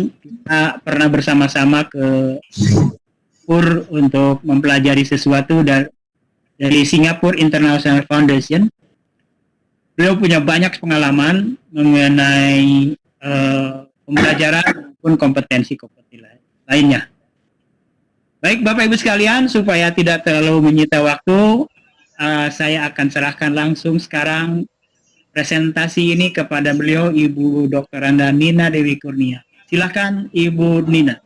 kita pernah bersama-sama ke Singapura untuk mempelajari sesuatu dari Singapore International Foundation. Beliau punya banyak pengalaman mengenai pembelajaran maupun kompetensi lainnya. Baik Bapak Ibu sekalian, supaya tidak terlalu menyita waktu, saya akan serahkan langsung sekarang presentasi ini kepada beliau, Ibu Dr. Anda Nina Dewi Kurnia. Silakan Ibu Nina.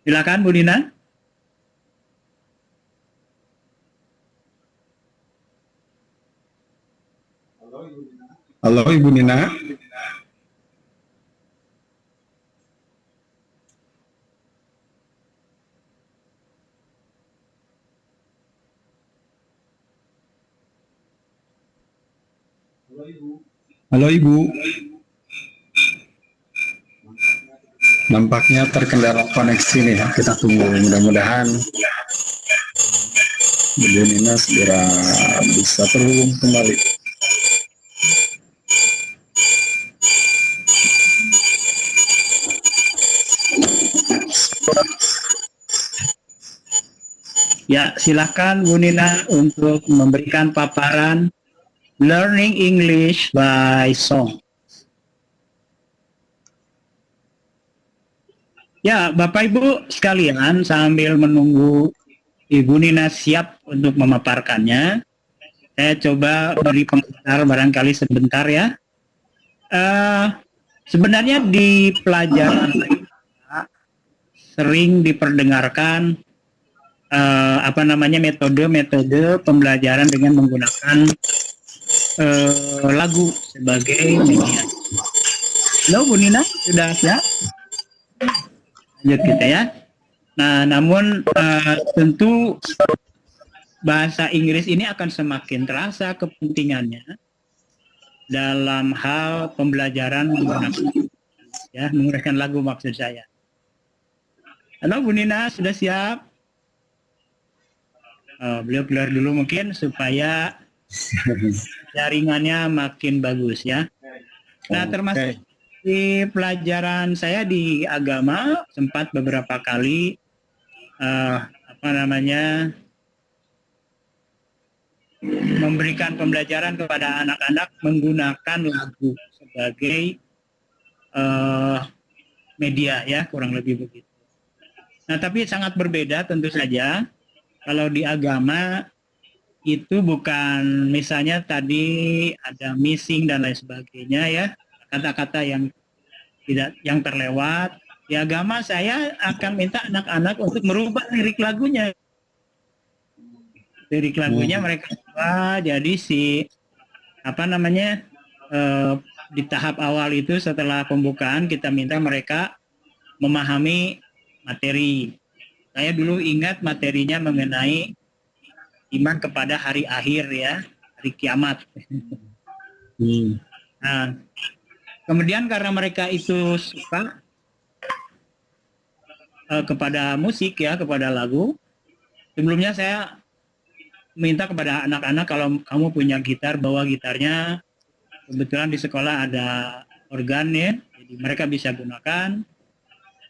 Silakan Bu Nina. Halo Ibu Nina. Halo Ibu. Nampaknya terkendala koneksi nih ya. Kita tunggu, mudah-mudahan Bu Nina segera bisa terhubung kembali. Ya, silakan Bu Nina untuk memberikan paparan Learning English by Song. Ya, Bapak Ibu sekalian, sambil menunggu Ibu Nina siap untuk memaparkannya, saya coba beri pengantar barangkali sebentar ya. Sebenarnya di pelajaran sering diperdengarkan metode pembelajaran dengan menggunakan lagu sebagai media. Halo Bu Nina, sudah siap? Lanjut kita ya. Nah, namun tentu bahasa Inggris ini akan semakin terasa kepentingannya dalam hal pembelajaran menggunakan lagu maksud saya. Halo Bu Nina, sudah siap? Beliau keluar dulu mungkin supaya jaringannya makin bagus ya. Nah, termasuk di pelajaran saya di agama sempat beberapa kali memberikan pembelajaran kepada anak-anak menggunakan lagu sebagai media ya, kurang lebih begitu. Nah, tapi sangat berbeda tentu saja. Kalau di agama itu bukan misalnya tadi ada missing dan lain sebagainya ya, kata-kata yang terlewat. Di agama saya akan minta anak-anak untuk merubah lirik lagunya. Lirik lagunya mereka ubah jadi di tahap awal itu setelah pembukaan kita minta mereka memahami materi. Saya dulu ingat materinya mengenai iman kepada hari akhir ya, hari kiamat. Nah, kemudian karena mereka itu suka kepada musik ya, kepada lagu, sebelumnya saya minta kepada anak-anak kalau kamu punya gitar, bawa gitarnya. Kebetulan di sekolah ada organ ya, jadi mereka bisa gunakan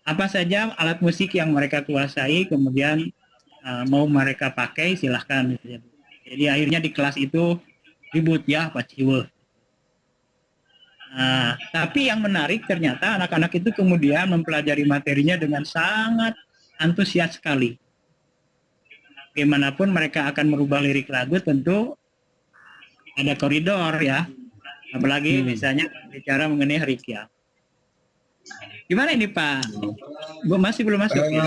apa saja alat musik yang mereka kuasai, kemudian mau mereka pakai silahkan. Jadi akhirnya di kelas itu ribut ya Pak Ciwe. Nah, tapi yang menarik ternyata anak-anak itu kemudian mempelajari materinya dengan sangat antusias sekali. Bagaimanapun mereka akan merubah lirik lagu tentu ada koridor ya. Apalagi misalnya bicara mengenai hari kiamat. Gimana ini Pak? Masih belum masuk ya?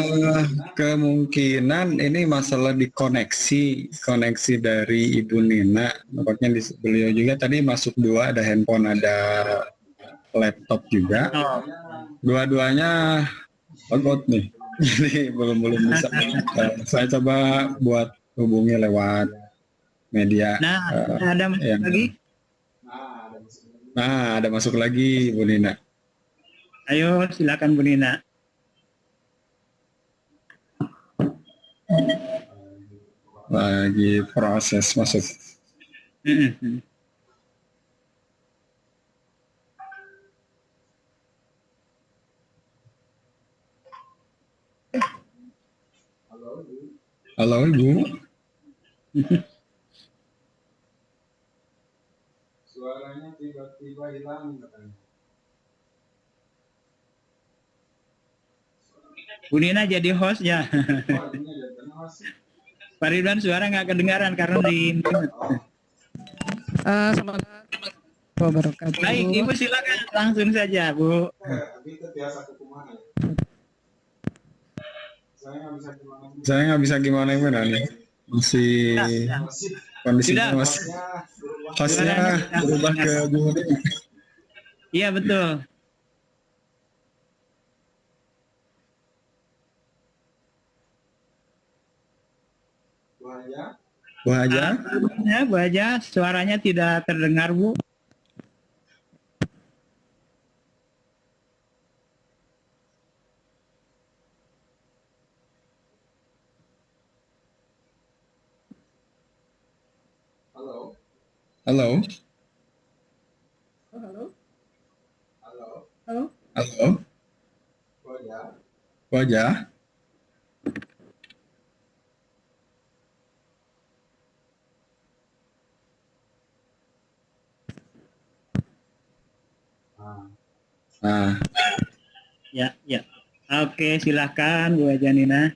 Kemungkinan ini masalah di koneksi dari Ibu Nina. Nampaknya beliau juga tadi masuk dua, ada handphone, ada laptop juga. Dua-duanya bagot nih. Jadi belum bisa. Saya coba buat hubungi lewat media. Nah, ada yang lagi? Nah, ada masuk lagi Bu Nina. Ayo, silakan Bu Nina. Lagi proses masuk. Mm-mm. Halo Ibu. Suaranya tiba-tiba hilang katanya. Bu Nina jadi host ya. Oh, ini ada terima kasih. Pak Ridwan suara nggak kedengaran karena di mute. Semangat wabarakatuh. Baik, Ibu silakan langsung saja, Bu. Tapi itu biasa ke kemana ya? Saya nggak bisa gimana gimana nih. Masih Masih kondisinya Sudah. masih berubah. hostnya Suaranya sudah berubah ke terdengar. Bu Nina. Iya betul. Wajah. Bu Haja. Ya, Bu Haja, suaranya tidak terdengar, Bu. Halo. Halo. Halo. Halo. Halo. Halo. Wajah. Bu Haja. Nah, Ya, ya. Oke, silakan Bu Haja Nina.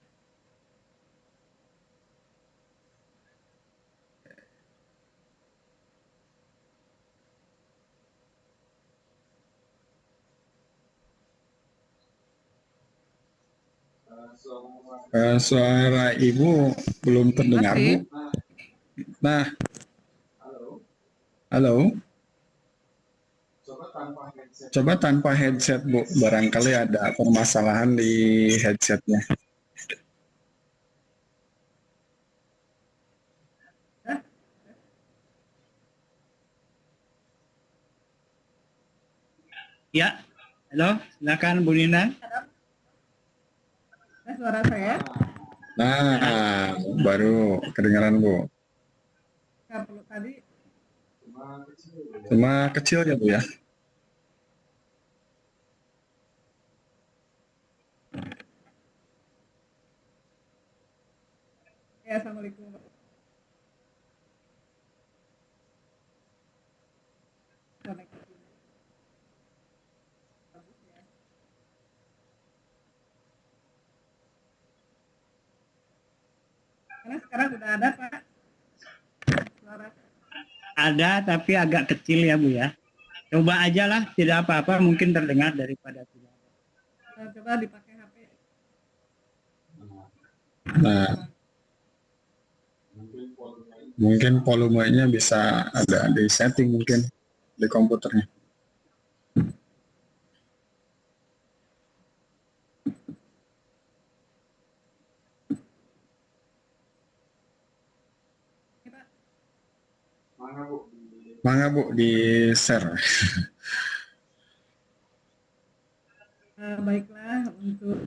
suara Ibu belum terdengar Bu. Masih. Nah, Halo. halo. Coba tanpa headset. Coba tanpa headset Bu, barangkali ada permasalahan di headsetnya. Ya, halo, silakan Bu Nina. Suara saya Nah, baru kedengaran Bu. nggak perlu tadi. Cuma kecil. Cuma kecil ya Bu ya. Ya, assalamualaikum. Bagus ya. Karena sekarang sudah ada Pak suara. Ada, tapi agak kecil ya Bu ya. Coba aja lah, tidak apa-apa, mungkin terdengar daripada tidak ada. Coba dipakai HP. Nah, mungkin volumenya bisa ada di setting mungkin di komputernya. Ini Pak. Mana Bu? Mangga Bu di share. Baiklah untuk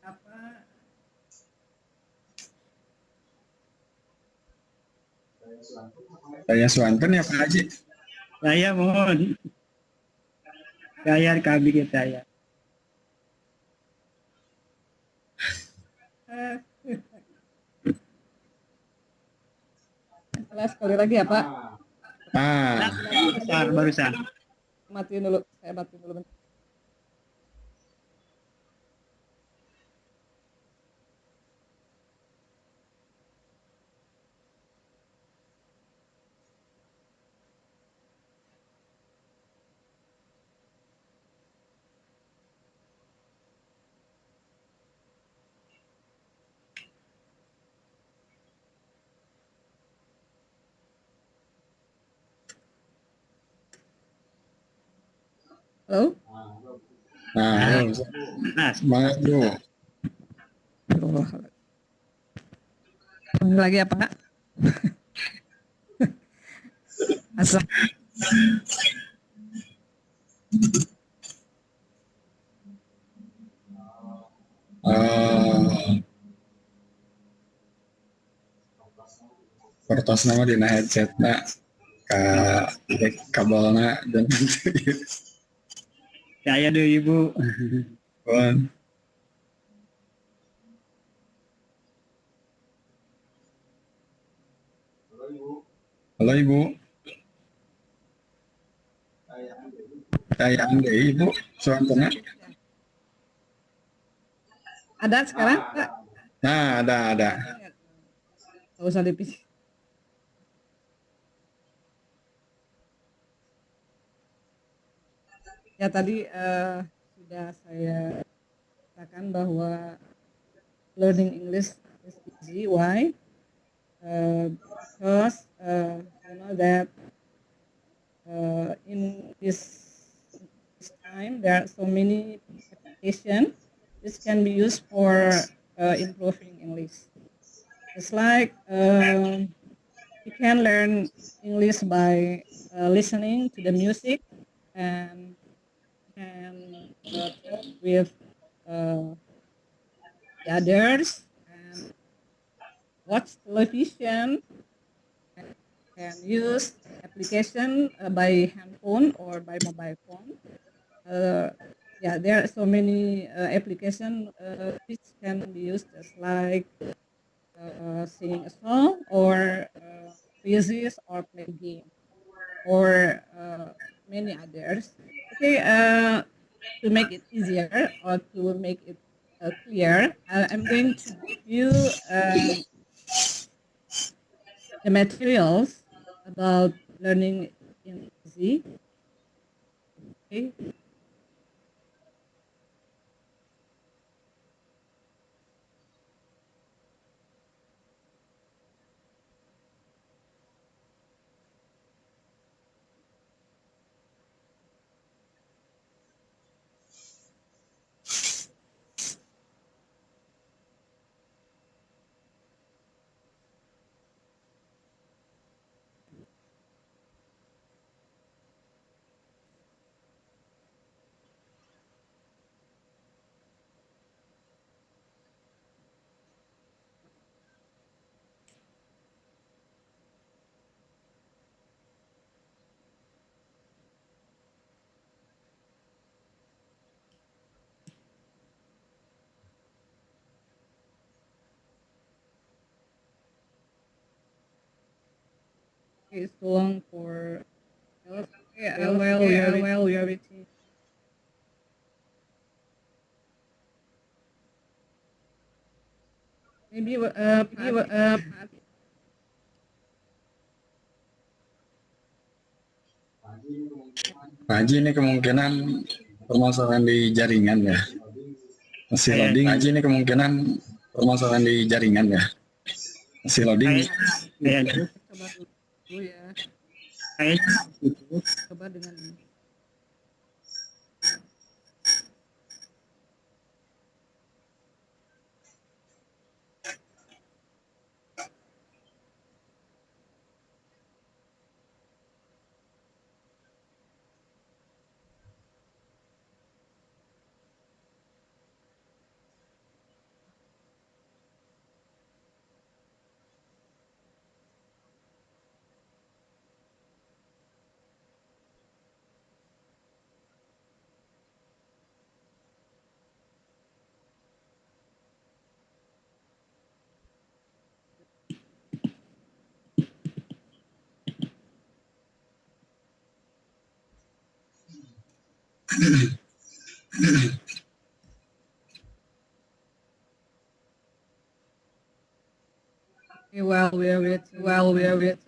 apa Saya Swanten ya Pak Haji. Saya mohon, saya kabin saya. salah sekali lagi ya Pak. Ah, Barusan. Matiin dulu. Saya matiin dulu. Halo? Nah, halo. Nah, Semangat bro. Panggil lagi ya Pak. Asal Eh, kertas nama dina headset nak kabelnya dan saya deh Ibu. Bon. Halo Ibu. Halo ibu, Saya Andi. saya Ande ibu, suaranya. ada sekarang Pak? Nah ada. Nggak usah dipilih. Ya tadi sudah saya katakan bahwa learning English is easy. Why? Because you know that in this time there are so many applications which can be used for improving English. It's like you can learn English by listening to the music and can talk with uh, the others and watch television and can use application by handphone or by mobile phone. Uh, yeah, there are so many applications which can be used just like singing a song or quizzes or play game or many others. Okay, to make it easier or to make it clear, I'm going to give you the materials about learning in easy. Okay. It's too long for well, we are waiting. Maybe Pak Haji ini kemungkinan permasalahan di jaringan ya. Masih Saya- loading. Pak Haji ini kemungkinan permasalahan di jaringan ya. Masih loading. saya coba dulu ya. saya Coba dengan ini. Okay, well, we are waiting.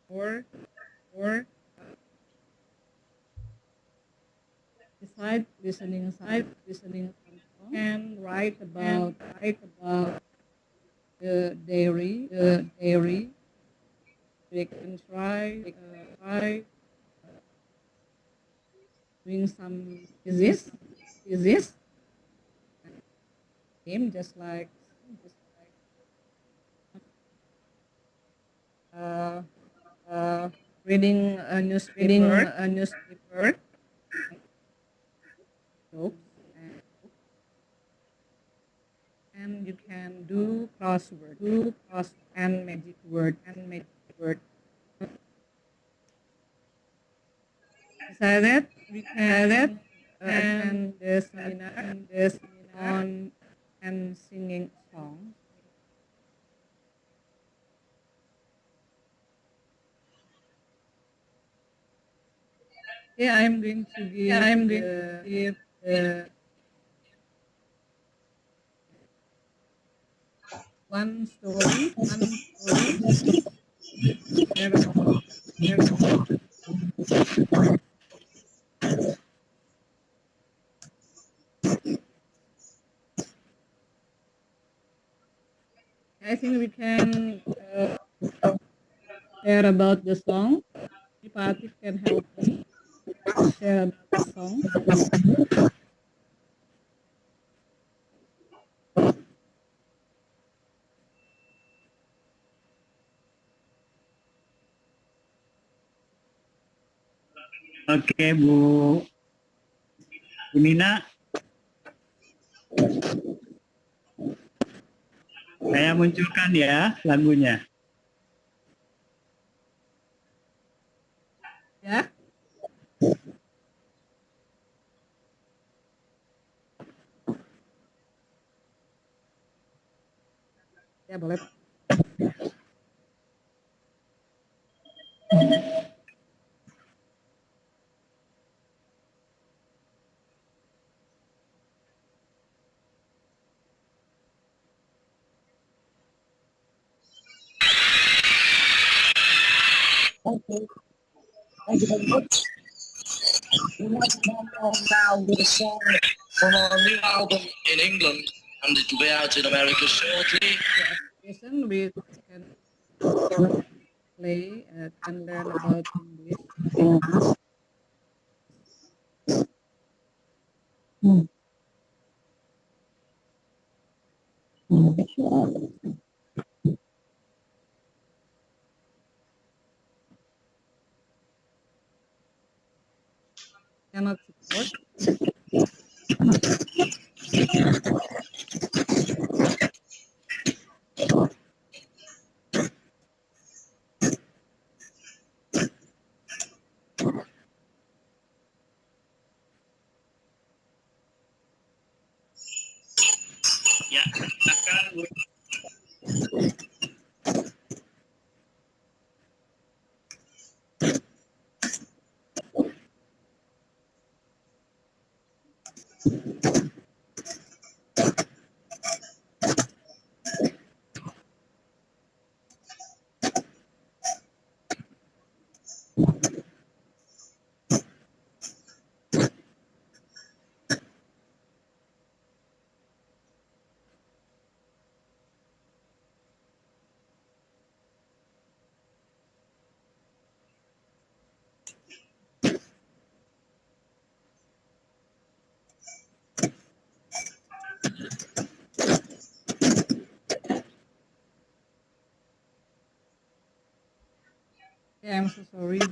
Or beside listening some song and write about the dairy. We can try try doing some quizzes, game just like uh, uh, reading a newspaper, jokes, and you can do crossword and magic word. Besides that, we can attend the seminar on and singing songs. Yeah, I'm going to give the one story there about I think we can share about the song. Patik can help me share about the song. Oke, Bu Nina, saya munculkan ya lagunya. Ya, ya boleh Pak. Okay, thank you very much. We want to come on now with a song from our new album in England, and it will be out in America shortly. The application we can play and learn about English. Cannot support. Ya, silakan Bu. Yeah, I'm so sorry.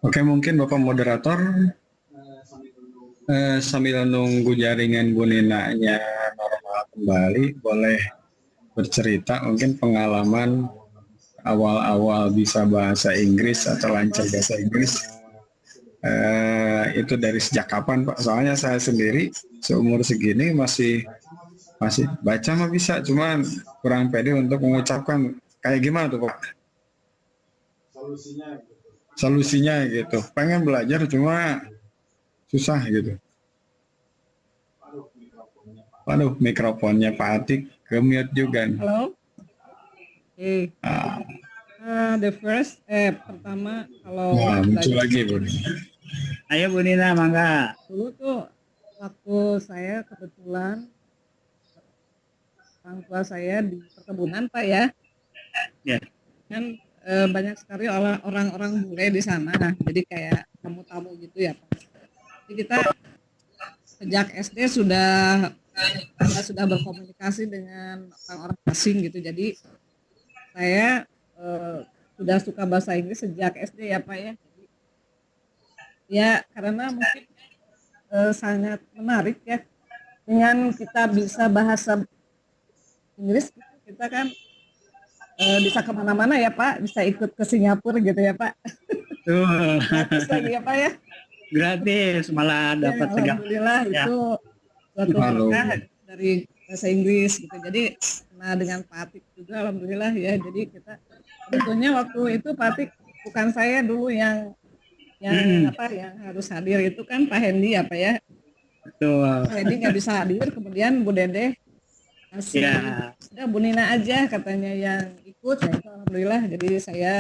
Oke, mungkin Bapak Moderator sambil nunggu jaringan Bu Ninanya normal kembali, boleh bercerita mungkin pengalaman awal-awal bisa bahasa Inggris atau lancar bahasa Inggris itu dari sejak kapan Pak? Soalnya saya sendiri seumur segini masih baca mah bisa, cuman kurang pede untuk mengucapkan. Kayak gimana tuh Pak? Solusinya gitu. Pengen belajar cuma susah gitu. Waduh, mikrofonnya Pak Atik ke-mute juga. Halo. Oke. Ah, The first pertama kalau nah, muncul belajar lagi Bu. Ayo Bu Nina, mangga. dulu tuh waktu saya kebetulan orang tua saya di perkebunan Pak ya. Ya. Kan banyak sekali orang-orang bule di sana. Jadi kayak tamu-tamu gitu ya Pak. Jadi kita sejak SD sudah berkomunikasi dengan orang-orang asing gitu. Jadi saya sudah suka bahasa Inggris sejak SD ya Pak ya. Ya karena mungkin sangat menarik ya dengan kita bisa bahasa Inggris, kita kan bisa kemana-mana ya Pak, bisa ikut ke Singapura gitu ya Pak. Tuh, Gratis lagi ya Pak ya. gratis malah Ya, dapat segala. alhamdulillah Ya. itu suatu Halo. berkah dari bahasa Inggris gitu. Jadi nah dengan Pak Atik juga alhamdulillah ya. Jadi kita sebetulnya waktu itu Pak Atik bukan saya dulu yang apa yang harus hadir, itu kan Pak Hendy apa ya. Betul. Pak Hendy nggak bisa hadir, kemudian Bu Dede kasih Ya. udah Bu Nina aja katanya yang ikut. Ya, itu alhamdulillah jadi saya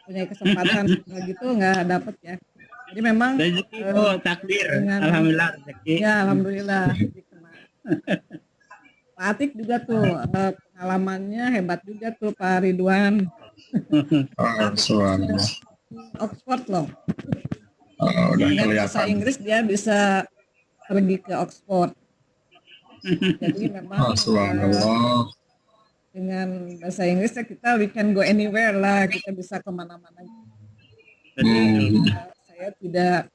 punya kesempatan gitu nggak dapet ya. Jadi memang Rezeki itu takdir. dengan- Alhamdulillah rezeki. ya alhamdulillah diterima. Pak Atik juga tuh pengalamannya hebat juga tuh Pak Ridwan. Oh, suara. Oxford loh. Oh, udah Dengan bahasa kelihatan. Inggris dia bisa pergi ke Oxford. Jadi memang Oh, subhanallah. dengan bahasa Inggris ya kita we can go anywhere lah, kita bisa kemana-mana. Saya tidak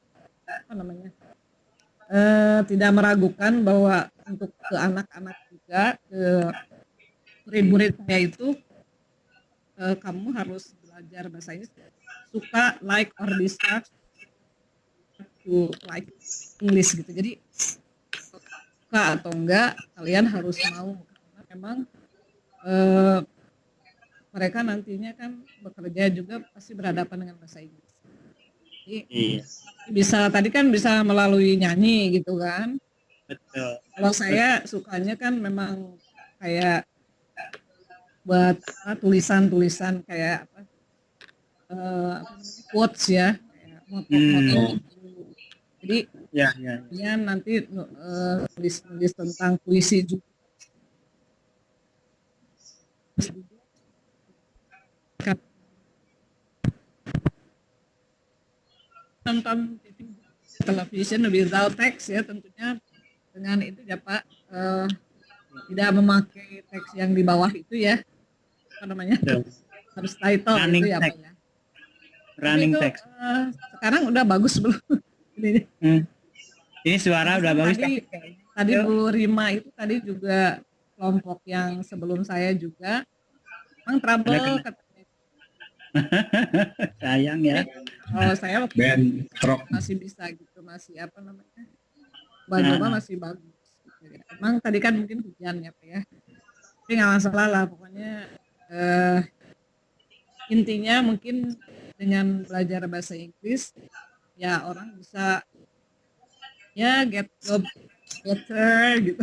apa namanya tidak meragukan bahwa untuk ke anak-anak juga, ke murid-murid saya itu kamu harus belajar bahasa Inggris, suka like or dislike to like English gitu. Jadi suka atau enggak kalian harus mau, karena memang mereka nantinya kan bekerja juga pasti berhadapan dengan bahasa Inggris. Jadi Iya, bisa tadi kan bisa melalui nyanyi gitu kan. betul. Kalau saya sukanya kan memang kayak buat tulisan-tulisan kayak apa namanya, quotes ya, kayak moto-moto gitu. Jadi Ya, ya. kalian nanti nulis tentang puisi juga. Nonton TV, television without text ya, tentunya dengan itu ya Pak, tidak memakai teks yang di bawah itu ya, apa namanya, Betul. harus title Running itu ya Pak text. ya. Tapi Running itu, text. sekarang udah bagus belum? Ini suara udah bagus. Tadi Bu Rima itu tadi juga kelompok yang sebelum saya juga, memang trouble katanya. Sayang ya. Kalau saya waktu Ben Trok. masih bisa gitu, masih apa namanya, coba masih bagus gitu ya. Emang tadi kan mungkin hujan ya Pak ya, tapi nggak masalah lah pokoknya. Intinya mungkin dengan belajar bahasa Inggris ya orang bisa ya get job better gitu.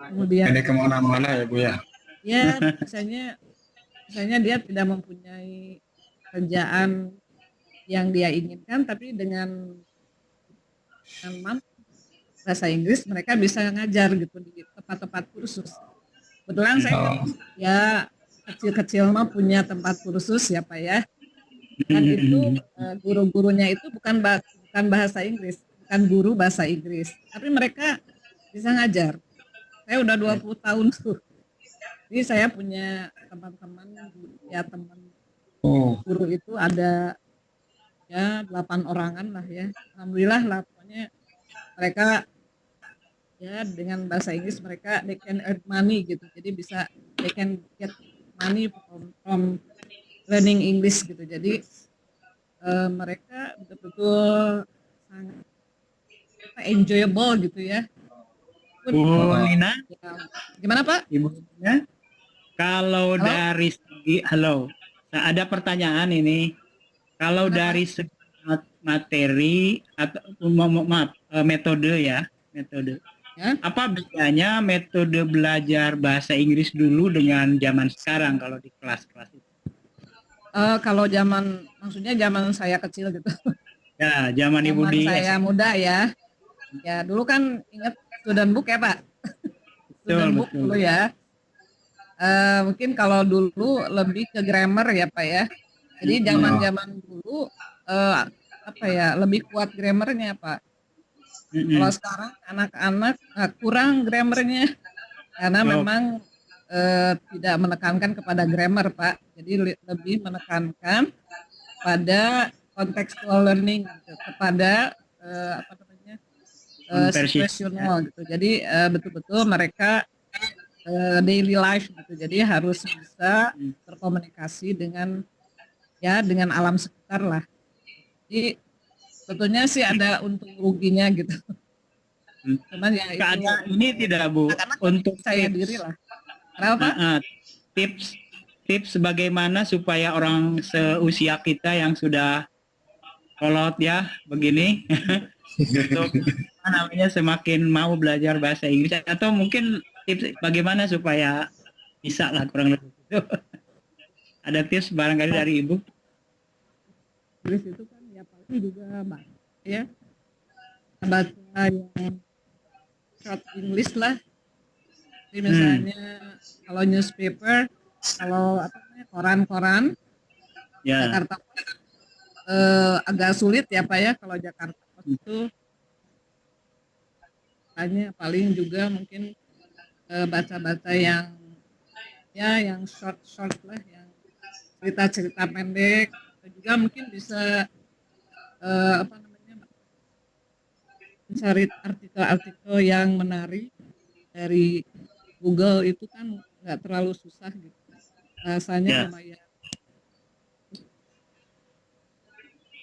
Kemudian Ini kemana-mana ya Bu ya. ya misalnya dia tidak mempunyai kerjaan yang dia inginkan, tapi dengan mampu bahasa Inggris mereka bisa ngajar gitu di tempat-tempat kursus. Kebetulan saya kan, ya kecil-kecil mah punya tempat kursus ya Pak ya. Dan itu guru-gurunya itu bukan bahasa Inggris, bukan guru bahasa Inggris, tapi mereka bisa ngajar. Saya udah 20 tahun tuh. Jadi saya punya teman-teman ya, teman guru itu ada ya 8 orangan lah ya. Alhamdulillah lah pokoknya mereka ya dengan bahasa Inggris mereka they can earn money gitu. Jadi bisa they can get money from learning English gitu. Jadi mereka betul-betul sangat enjoyable gitu ya. Bu Nina, Ya, gimana Pak? Ibu Nina, kalau Halo? dari segi, halo, nah, ada pertanyaan ini. Kalau Kenapa? dari segi materi atau maaf, metode ya, metode. Ya. Apa bedanya metode belajar bahasa Inggris dulu dengan zaman sekarang kalau di kelas-kelas itu? Kalau maksudnya zaman saya kecil gitu. Ya, zaman Ibu Zaman di saya SMA. muda ya. Ya dulu kan ingat student book ya Pak. Student book Betul. dulu ya. Mungkin kalau dulu lebih ke grammar ya Pak ya. Jadi zaman dulu apa ya lebih kuat grammarnya Pak. Kalau sekarang anak-anak kurang grammarnya karena memang tidak menekankan kepada grammar Pak. Jadi lebih menekankan pada contextual learning gitu, kepada apa namanya situational gitu. Jadi betul-betul mereka daily life gitu. Jadi harus bisa berkomunikasi dengan alam sekitar lah. Jadi sebetulnya sih ada untung ruginya gitu. Cuman ya itu Keadaan ini tidak Bu untuk saya diri lah. Kenapa? Tips bagaimana supaya orang seusia kita yang sudah kolot ya begini untuk namanya semakin mau belajar bahasa Inggris, atau mungkin tips bagaimana supaya bisa lah kurang lebih itu. Ada tips barangkali dari Ibu? Inggris itu kan ya paling juga baca ya, baca yang short English lah. Jadi misalnya kalau newspaper, kalau apa namanya koran-koran Ya. Jakarta agak sulit ya Pak ya kalau Jakarta Post itu hanya paling juga mungkin baca-baca yang short lah, yang cerita-cerita pendek. Juga mungkin bisa apa namanya mencari artikel-artikel yang menarik dari Google itu kan nggak terlalu susah gitu, bahasanya lumayan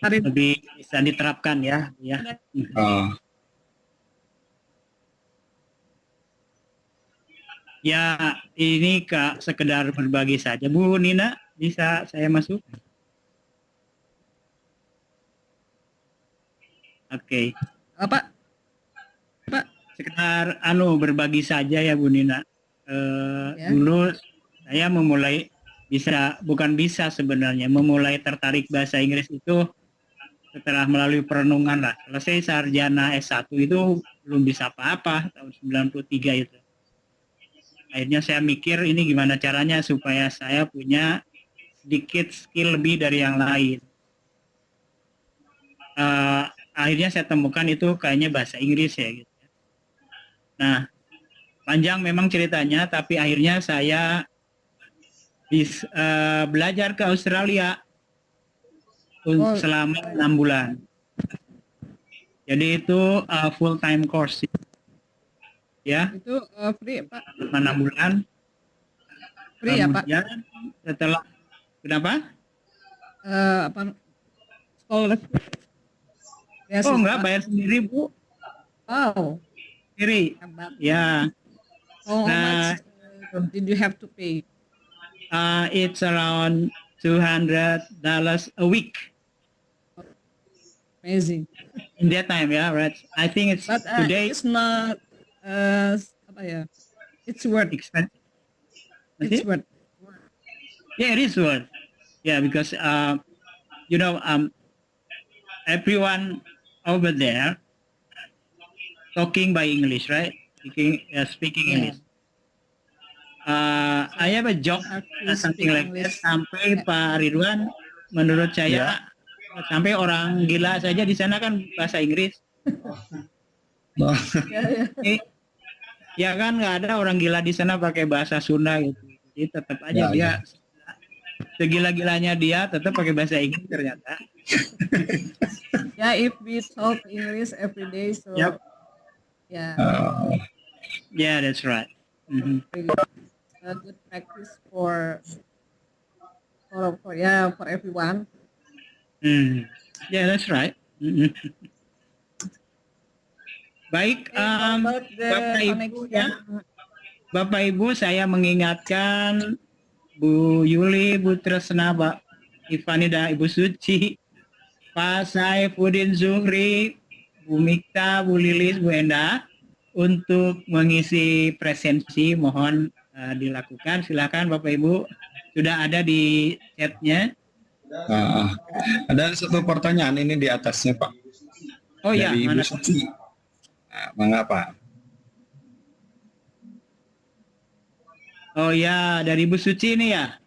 lebih bisa diterapkan ya. Ya, ini Kak sekedar berbagi saja. Bu Nina, bisa saya masuk? Oke. Pak, sekedar berbagi saja ya Bu Nina. Dulu saya memulai tertarik bahasa Inggris itu setelah melalui perenungan lah. Selesai sarjana S1 itu belum bisa apa-apa tahun 93 itu. Akhirnya saya mikir ini gimana caranya supaya saya punya sedikit skill lebih dari yang lain. Akhirnya saya temukan itu kayaknya bahasa Inggris ya gitu. Nah, panjang memang ceritanya, tapi akhirnya saya belajar ke Australia selama 6 bulan. Jadi itu full time course. Ya. Itu free Pak. 6 bulan. Free ya Pak. Setelah kenapa? Apa sekolah? Ya, oh enggak, bayar sendiri Bu. Oh. Sendiri. Ya. How much did you have to pay? It's around $200 a week. Amazing. In that time, yeah, right. I think it's today. It's not apa ya? It's worth expensive. It's worth. Yeah, it is worth. Yeah, because everyone over there talking by English, right? Speaking English. I have a job something like that. Sampai Pak Ridwan, menurut saya sampai orang gila saja di sana kan bahasa Inggris. Ya kan nggak ada orang gila di sana pakai bahasa Sunda gitu. Jadi tetap aja dia segila-gilanya dia tetap pakai bahasa Inggris ternyata. Yeah, if we talk English every day, so Yep. yeah, Yeah, that's right. Mhm. really a good practice for everyone. Hmm. Yeah, that's right. Mhm. Baik, Okay, how about the Bapak Ibu connection? Bapak Ibu, saya mengingatkan Bu Yuli, Bu Tresna, Mbak Ivani dan Ibu Suci, Pak Saifuddin Zuhri, Bu Mikta, Bu Lilis, Bu Enda, untuk mengisi presensi mohon dilakukan. Silakan Bapak Ibu, sudah ada di chatnya. Nah, ada satu pertanyaan ini di atasnya Pak, Oh ya, dari Ibu mana? Suci. Nah, mengapa? Oh ya, dari Bu Suci ini ya.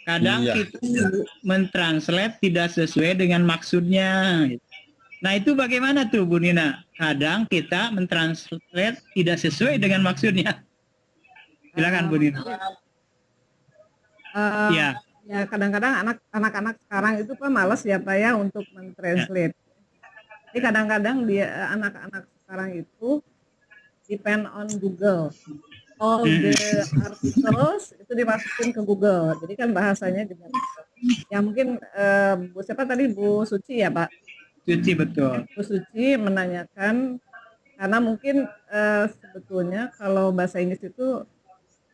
Kadang Iya. kita mentranslate tidak sesuai dengan maksudnya. Nah itu bagaimana tuh Bu Nina? Kadang kita mentranslate tidak sesuai dengan maksudnya. Silakan Bu Nina. Ya, Ya kadang-kadang anak-anak sekarang itu Pak malas ya Pak ya untuk mentranslate. Jadi kadang-kadang dia anak-anak sekarang itu depend on Google. All the articles itu dimasukin ke Google. Jadi kan bahasanya juga. Ya mungkin Bu siapa tadi Bu Suci ya Pak? Suci betul. Bu Suci menanyakan karena mungkin sebetulnya kalau bahasa Inggris itu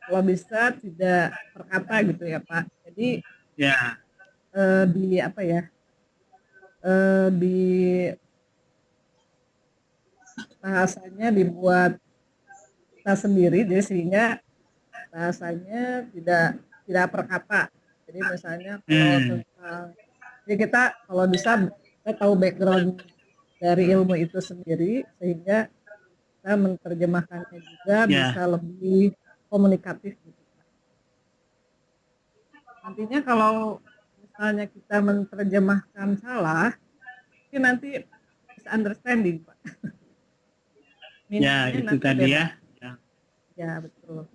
kalau bisa tidak per kata gitu ya Pak. Jadi Ya, di apa ya? Di bahasanya dibuat kita sendiri, jadi sehingga bahasanya tidak per kata. Jadi misalnya kalau tentang, jadi kita kalau bisa kita tahu background dari ilmu itu sendiri sehingga kita menerjemahkannya juga bisa lebih komunikatif gitu. Nantinya kalau misalnya kita menerjemahkan salah, mungkin nanti misunderstanding Pak. ya itu tadi beda. ya. Ya betul.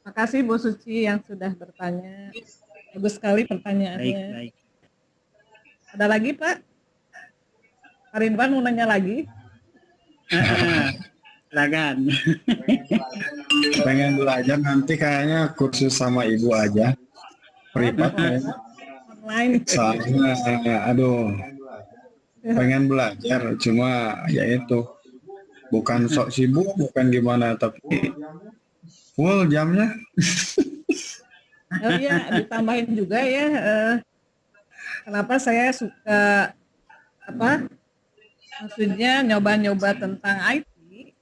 Makasih Bu Suci yang sudah bertanya. Bagus sekali pertanyaannya. Baik. Ada lagi Pak? Pak Ridwan mau nanya lagi? Silakan. Pengen belajar nanti kayaknya kursus sama Ibu aja. Privat kayaknya. Online. Soalnya, aduh, pengen belajar, cuma ya itu. Bukan sok sibuk, bukan gimana, tapi full jamnya. Oh iya, ditambahin juga ya. Kenapa saya suka maksudnya nyoba-nyoba tentang IT,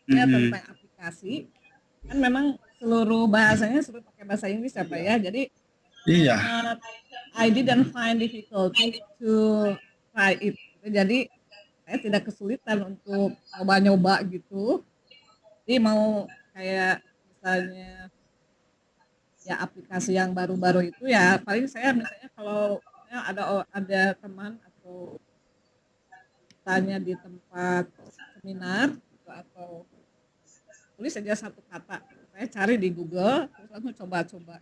ya tentang aplikasi. Kan memang seluruh bahasanya suruh pakai bahasa Inggris ya Pak ya. Jadi Iya. I didn't find difficulty to try it. Jadi saya tidak kesulitan untuk nyoba-nyoba gitu. Jadi mau kayak misalnya ya aplikasi yang baru-baru itu ya paling saya misalnya kalau ada teman atau tanya di tempat seminar atau tulis saja satu kata, saya cari di Google terus langsung coba-coba.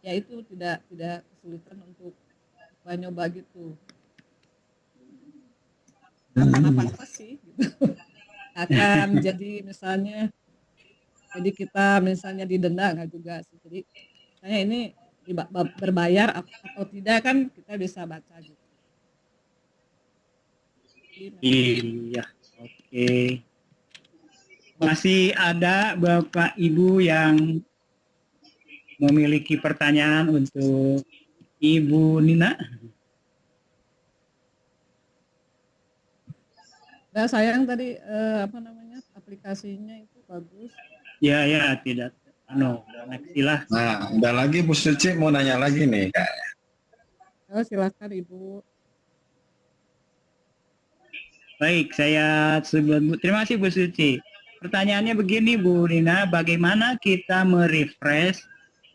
Ya itu tidak kesulitan untuk nyoba gitu. Apa-apa sih gitu. Akan jadi misalnya jadi kita misalnya didenda nggak juga sih. Jadi misalnya ini berbayar atau tidak kan kita bisa baca gitu. Iya, oke. Masih ada Bapak Ibu yang memiliki pertanyaan untuk Ibu Nina? Nah, sayang tadi aplikasinya itu bagus. Ya, tidak. Next Nah, ada lagi Bu Suci mau nanya lagi nih. Oh, silakan Ibu. Baik, terima kasih Bu Suci. Pertanyaannya begini Bu Nina, bagaimana kita merefresh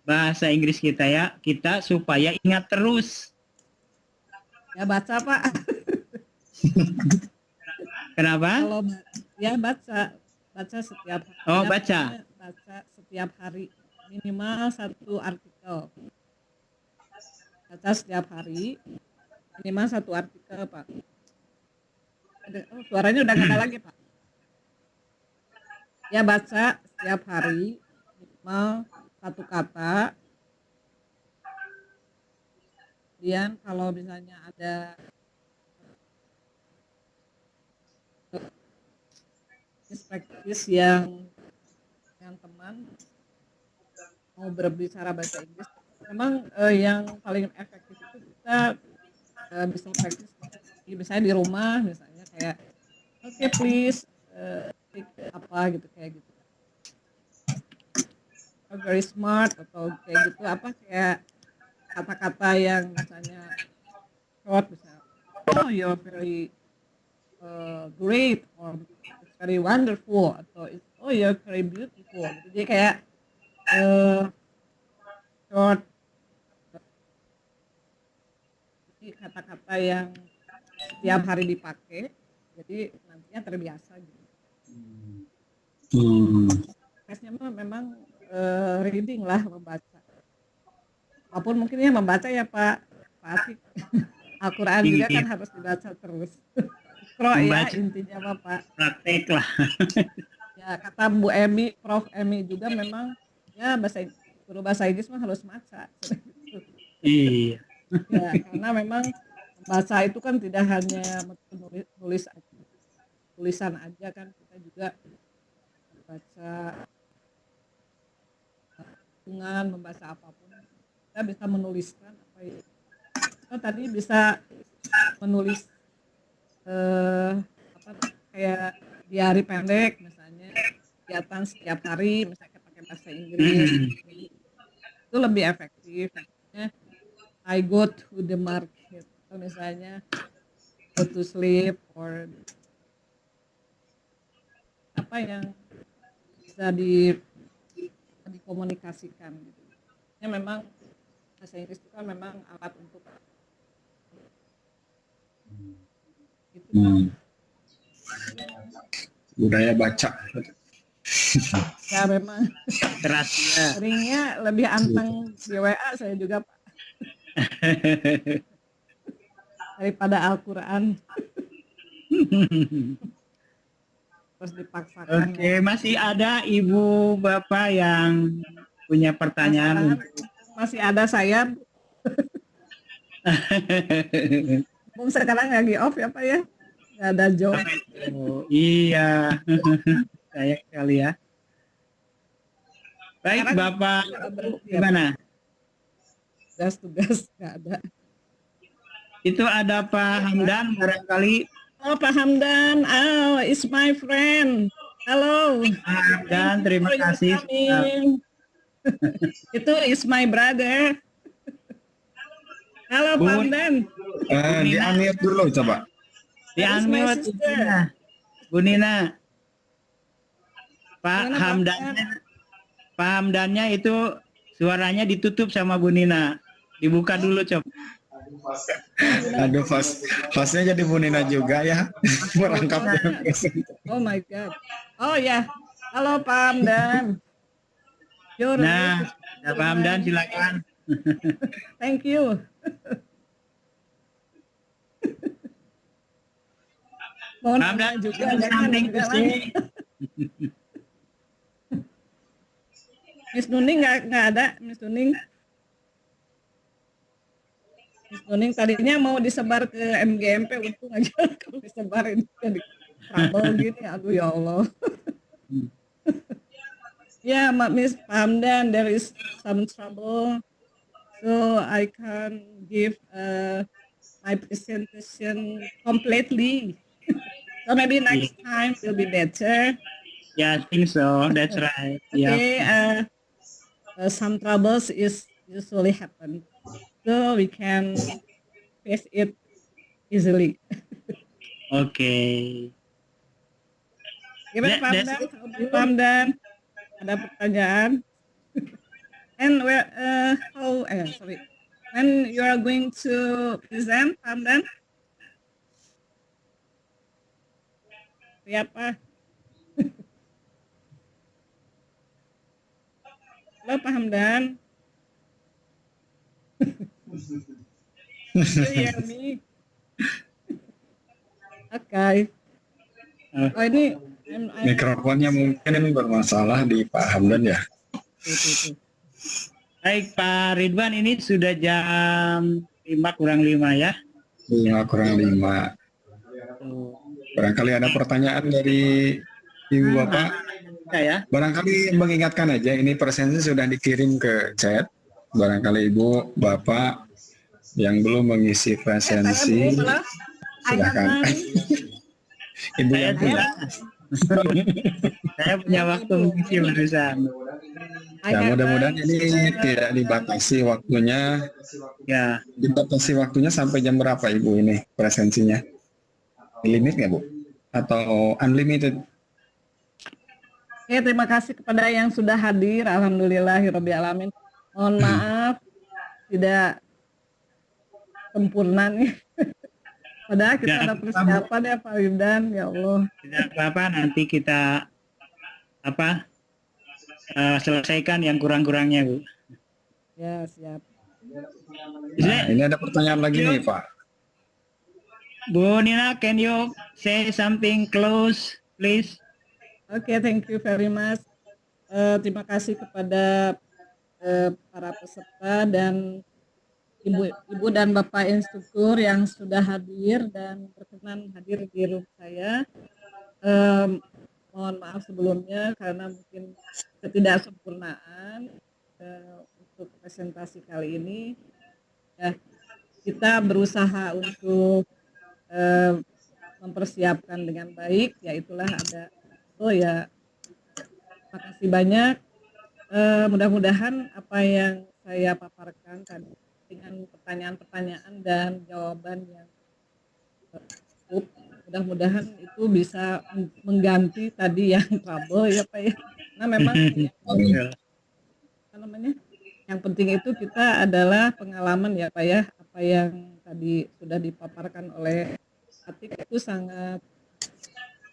bahasa Inggris kita supaya ingat terus? Ya baca Pak. Kenapa? Kalau ya baca setiap hari. Oh, baca setiap hari minimal 1 artikel. Baca setiap hari. minimal 1 artikel, Pak. Oh, suaranya udah nggak ada lagi, Pak. Ya, baca setiap hari minimal 1 kata. Kemudian kalau misalnya ada praktis yang teman mau berbicara bahasa Inggris, memang yang paling efektif itu kita bisa praktis misalnya di rumah, misalnya kayak oke, please speak apa gitu, kayak gitu. Very smart atau kayak gitu, apa kayak kata-kata yang misalnya short, misalnya oh you're very great, or it's very wonderful, atau oh you're very beautiful gitu. Jadi kayak short, kata-kata yang setiap hari dipakai, jadi nantinya terbiasa gitu. Tesnya memang reading lah, membaca. Apapun mungkin ya membaca ya Pak Atik. Al-Quran juga kan harus dibaca terus. Pro ya intinya Pak. Praktek lah. Ya kata Bu Emi, Prof Emi juga memang ya guru bahasa Inggris mah harus maca. Iya. Ya karena memang membaca itu kan tidak hanya tulisan aja kan, kita juga membaca dengan membaca apapun, kita bisa menuliskan apa ya. Kita tadi bisa menulis kayak diari pendek misalnya, kegiatan setiap hari misalnya pakai bahasa Inggris, itu lebih efektif. Misalnya, I go to the market, atau misalnya go to sleep, or apa yang bisa dikomunikasikan gitu. Ya memang bahasa Inggris itu kan memang alat untuk itu kan. Budaya baca. Ya memang Kerasnya. seringnya lebih anteng di WA saya juga Pak daripada Al-Quran. Terus dipaksakan. Oke, masih ada ibu bapak yang punya pertanyaan? Masih ada saya. Bung sekarang lagi off ya Pak ya, nggak ada job. Oh, iya, saya kali ya. Baik Sekarang Bapak, gimana? Tugas nggak ada. Itu ada Pak Hamdan barangkali. Oh Pak Hamdan, oh is my friend. Halo. Pak Hamdan, terima kasih. Itu is my brother. Halo Pak Hamdan. Di-unmute dulu coba. Di-unmute Bu Nina. Pak Hamdannya itu suaranya ditutup sama Bu Nina. Dibuka dulu coba. Aduh, hostnya jadi Bu Nina juga ya. Merangkap. Oh my God. Oh ya. Halo Pak Hamdan. Nah, Pak Hamdan silakan. Thank you. Mohon Hamdan juga something to say. Miss Nuning nggak ada, Miss Nuning. Miss Nuning tadinya mau disebar ke MGMP, untung aja kalau disebarin jadi trouble gini, aduh ya Allah. Ya, Miss Hamdan, there is some trouble, so I can give my presentation completely. So maybe next time will be better. Yeah, I think so. That's right. Okay. Some troubles is usually happen, so we can face it easily. Okay. Gimana Pak Hamdan? Ada pertanyaan? And when you are going to present, Pak Hamdan? Siapa? Halo Pak Hamdan. You hear me? Oke. Oh ini Mikrofonnya mungkin bermasalah di Pak Hamdan ya. Tuh. Baik Pak Ridwan, ini sudah jam 5 kurang 5 ya. 5 kurang 5. Tuh. Barangkali ada pertanyaan dari Ibu Bapak. Ya. Barangkali mengingatkan aja, ini presensi sudah dikirim ke chat. Barangkali Ibu Bapak yang belum mengisi presensi, silakan. Ibu Saya yang punya. Saya punya waktu mengisi barusan. Ya, mudah-mudahan ini tidak dibatasi waktunya. Ya. Dibatasi waktunya sampai jam berapa Ibu ini presensinya? Limit nggak Bu? Atau unlimited? Oke, terima kasih kepada yang sudah hadir. Alhamdulillahirobbilalamin. Mohon maaf tidak sempurna nih. Padahal kita ada persiapan ya Pak Wildan, ya Allah. Tidak apa-apa, nanti kita selesaikan yang kurang-kurangnya Bu. Ya, siap. Nah, ini ada pertanyaan lagi nih Pak. Bu Nina, can you say something close, please? Oke, thank you very much. Terima kasih kepada para peserta dan Ibu dan Bapak instruktur yang sudah hadir dan berkenan hadir di room saya. Mohon maaf sebelumnya karena mungkin ketidaksempurnaan untuk presentasi kali ini. Ya, kita berusaha untuk mempersiapkan dengan baik, yaitulah ada terima kasih banyak. Mudah-mudahan apa yang saya paparkan tadi dengan pertanyaan-pertanyaan dan jawaban yang cukup, mudah-mudahan itu bisa mengganti tadi yang trouble ya Pak ya. Nah memang apa namanya, yang penting itu kita adalah pengalaman ya Pak ya, apa yang tadi sudah dipaparkan oleh Atik itu sangat,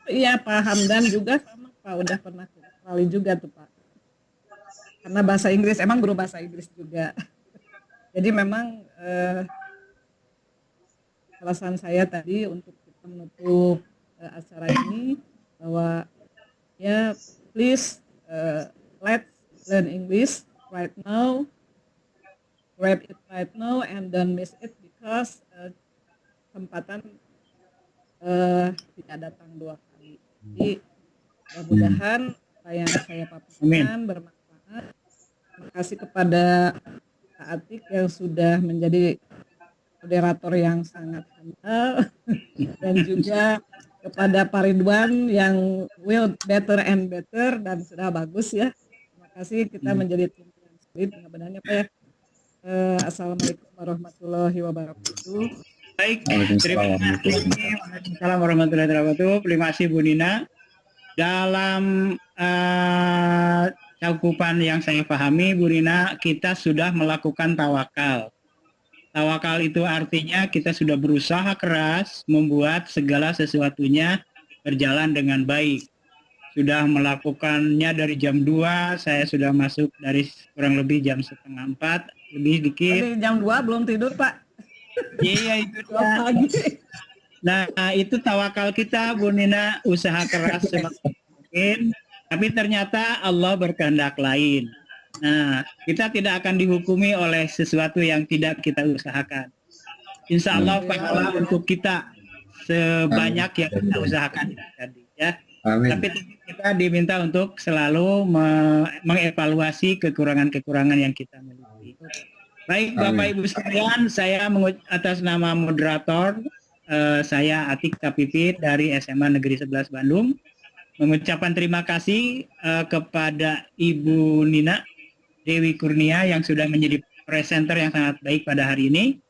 iya Pak Hamdan juga sama Pak, udah pernah kali juga tuh Pak, karena bahasa Inggris, emang guru bahasa Inggris juga. Jadi memang alasan saya tadi untuk kita menutup acara ini bahwa ya please let's learn English right now, grab it right now and don't miss it because kesempatan tidak datang dua kali. Jadi mudah-mudahan apa yang saya paparkan bermanfaat. Terima kasih kepada Pak Atik yang sudah menjadi moderator yang sangat handal dan juga kepada Pak Ridwan yang will better and better dan sudah bagus ya. Terima kasih, kita menjadi tim yang solid benar-benarnya Pak ya. Assalamualaikum warahmatullahi wabarakatuh. Baik, terima kasih. Waalaikumsalam warahmatullahi wabarakatuh. Terima kasih Bu Nina. Dalam cakupan yang saya pahami, Bu Nina, kita sudah melakukan tawakal. Tawakal itu artinya kita sudah berusaha keras membuat segala sesuatunya berjalan dengan baik. Sudah melakukannya dari jam 2, saya sudah masuk dari kurang lebih jam 3:30, lebih dikit. Jadi jam 2 belum tidur Pak. Iya itu dia. Nah itu tawakal kita Bu Nina, usaha keras semaksimal mungkin, tapi ternyata Allah berkehendak lain. Nah kita tidak akan dihukumi oleh sesuatu yang tidak kita usahakan. Insya Allah pahala untuk kita sebanyak yang kita usahakan tadi ya. Amin. Tapi kita diminta untuk selalu mengevaluasi kekurangan-kekurangan yang kita miliki. Baik Bapak Ibu sekalian, saya atas nama moderator, saya Atik Tapipit dari SMA Negeri 11 Bandung, mengucapkan terima kasih kepada Ibu Nina Dewi Kurnia yang sudah menjadi presenter yang sangat baik pada hari ini.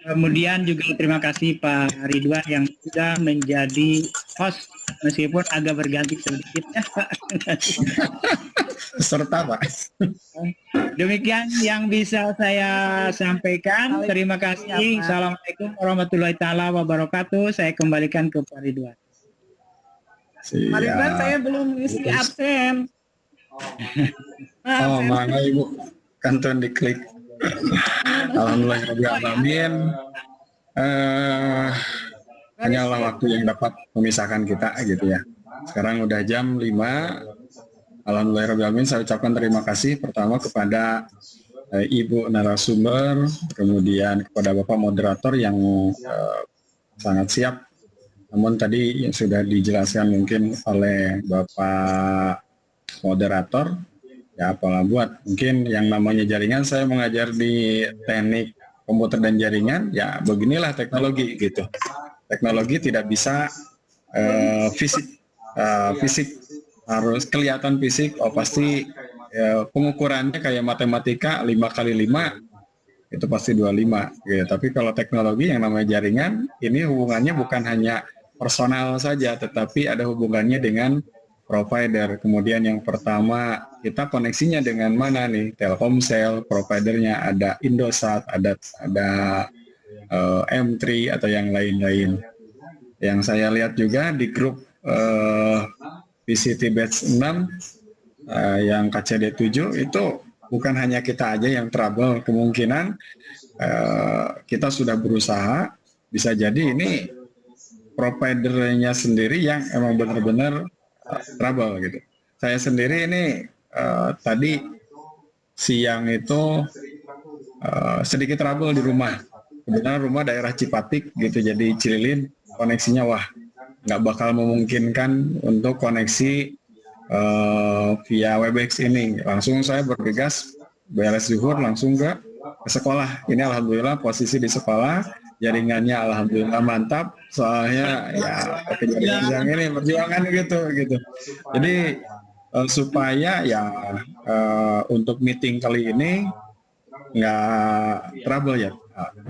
Kemudian juga terima kasih Pak Ridwan yang sudah menjadi host, meskipun agak berganti sedikit ya Pak. Peserta Pak. Demikian yang bisa saya sampaikan. Terima kasih. Assalamualaikum warahmatullahi taala wabarakatuh. Saya kembalikan ke Pak Ridwan. Pak Ridwan, saya belum ngisi absen. Oh, mana Ibu? Kanton diklik. Alhamdulillahirobbilalamin. Eh, hanyalah waktu yang dapat memisahkan kita gitu ya. Sekarang udah jam 5. Alhamdulillahirrahmanirrahim, saya ucapkan terima kasih pertama kepada Ibu narasumber, kemudian kepada Bapak moderator yang sangat siap. Namun tadi yang sudah dijelaskan mungkin oleh Bapak moderator, ya apalah buat. Mungkin yang namanya jaringan, saya mengajar di teknik komputer dan jaringan, ya beginilah teknologi gitu. Teknologi tidak bisa fisik harus kelihatan fisik. Oh pasti pengukurannya kayak matematika 5 kali 5 itu pasti 25 gitu. Tapi kalau teknologi yang namanya jaringan, ini hubungannya bukan hanya personal saja, tetapi ada hubungannya dengan provider. Kemudian yang pertama, kita koneksinya dengan mana nih? Telkomsel, providernya ada Indosat, ada M3 atau yang lain-lain. Yang saya lihat juga di grup VCT Batch 6 yang KCD 7 itu bukan hanya kita aja yang trouble, kemungkinan kita sudah berusaha, bisa jadi ini providernya sendiri yang emang benar-benar trouble gitu. Saya sendiri ini tadi siang itu sedikit trouble di rumah. Kebetulan rumah daerah Cipatik gitu, jadi Cililin koneksinya wah nggak bakal memungkinkan untuk koneksi via Webex ini. Langsung saya bergegas beres zuhur langsung ke sekolah. Ini alhamdulillah posisi di sekolah, jaringannya alhamdulillah mantap. Soalnya ya yang ini perjuangan gitu. Jadi supaya ya untuk meeting kali ini nggak trouble ya.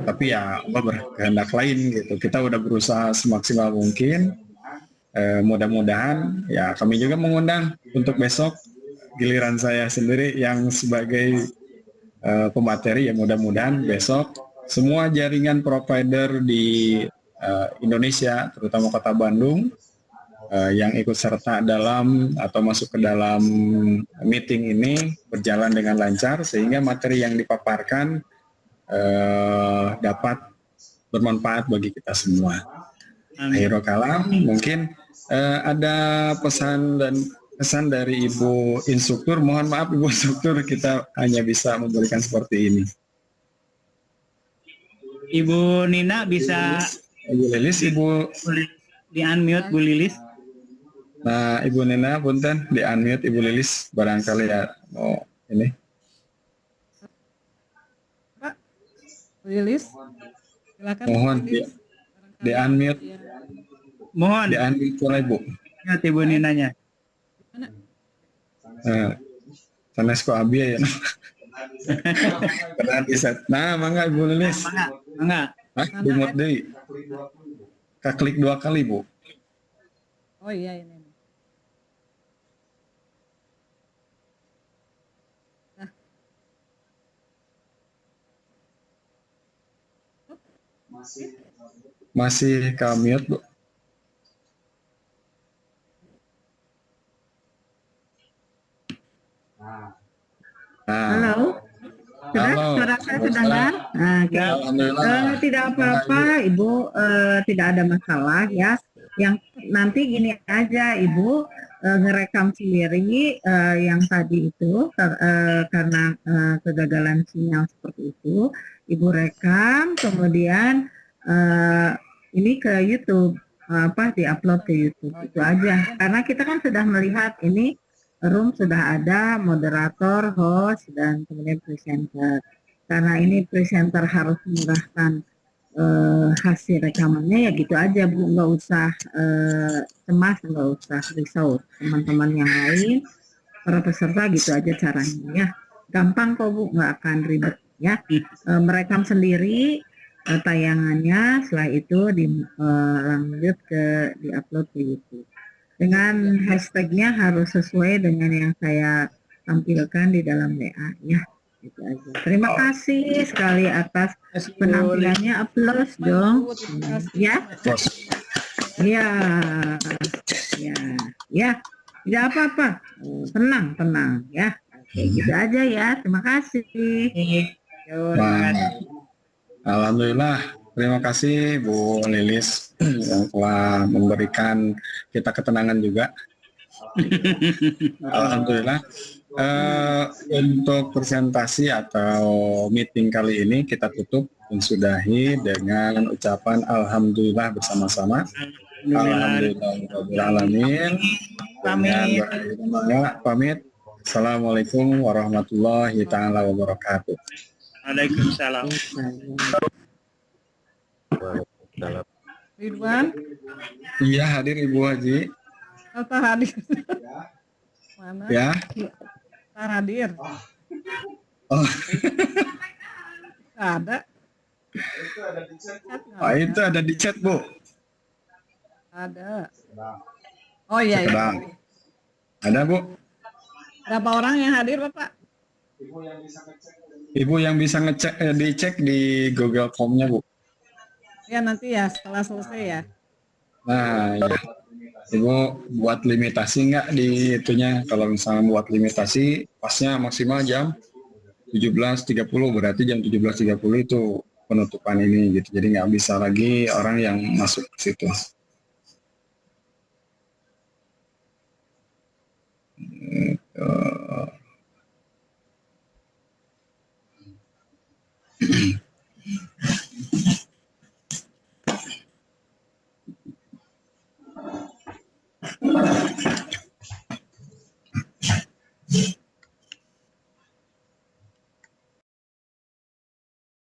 Tapi ya Allah berkehendak lain gitu. Kita udah berusaha semaksimal mungkin. Mudah-mudahan ya kami juga mengundang untuk besok giliran saya sendiri yang sebagai pemateri, ya mudah-mudahan besok semua jaringan provider di Indonesia terutama Kota Bandung yang ikut serta dalam atau masuk ke dalam meeting ini berjalan dengan lancar sehingga materi yang dipaparkan dapat bermanfaat bagi kita semua. Akhirul kalam, mungkin ada pesan dan kesan dari Ibu Instruktur. Mohon maaf Ibu Instruktur, kita hanya bisa memberikan seperti ini. Ibu Nina bisa Ibu Lilis, Ibu di unmute Bu Lilis. Nah, Ibu Nina, punten di unmute Ibu Lilis, barangkali ya mau ini. Pak, Lilis, silakan. Mohon di unmute. Mohon. Di unmute oleh Ibu. Ya, Ibu Ninanya. Sanes ko abi ya. Nah, mangga Ibu Lilis. Mangga. Dumut deui. Klik 2 kali, Bu. Oh iya ini. Masih mute, Bu. Halo, suara saya terdengar? Tidak apa-apa, Ibu, tidak ada masalah ya. Yang nanti gini aja, Ibu ngerekam sendiri yang tadi itu karena kegagalan sinyal seperti itu, Ibu rekam, kemudian ini ke YouTube, diupload ke YouTube itu aja. Karena kita kan sudah melihat ini. Room sudah ada moderator, host, dan kemudian presenter. Karena ini presenter harus menyerahkan hasil rekamannya, ya gitu aja Bu, nggak usah cemas, nggak usah risau. Teman-teman yang lain, para peserta gitu aja caranya ya. Gampang kok Bu, nggak akan ribet ya. Merekam sendiri tayangannya, setelah itu lanjut diupload ke YouTube. Dengan hashtagnya harus sesuai dengan yang saya tampilkan di dalam WA ya. Gitu aja. Terima kasih sekali atas penampilannya, aplaus dong. Ya. Ya. Ya. Ya. Tidak apa-apa. Tenang ya. Oke, gitu aja ya. Terima kasih. Alhamdulillah Terima kasih Bu Lilis yang telah memberikan kita ketenangan juga. Alhamdulillah. Untuk presentasi atau meeting kali ini kita tutup dan sudahi dengan ucapan Alhamdulillah bersama-sama. Alhamdulillahirrahmanirrahim. Pamit. Assalamualaikum warahmatullahi taala wabarakatuh. Waalaikumsalam. Ridwan, Iya, hadir Ibu Haji. atau hadir? Mana? Ya. Tar hadir. Oh, Nggak ada. oh, itu ada di chat, Bu. Ada. Oh iya, iya. Sedang. Ada, Bu. Berapa orang yang hadir, Bapak? Ibu yang bisa ngecek dicek di Google Form-nya, Bu. Ya nanti ya setelah selesai ya. Nah, ya. Ibu buat limitasi nggak di itunya? Kalau misalnya buat limitasi, pasnya maksimal jam 17.30, berarti jam 17.30 itu penutupan ini gitu. Jadi nggak bisa lagi orang yang masuk ke situ. Gitu.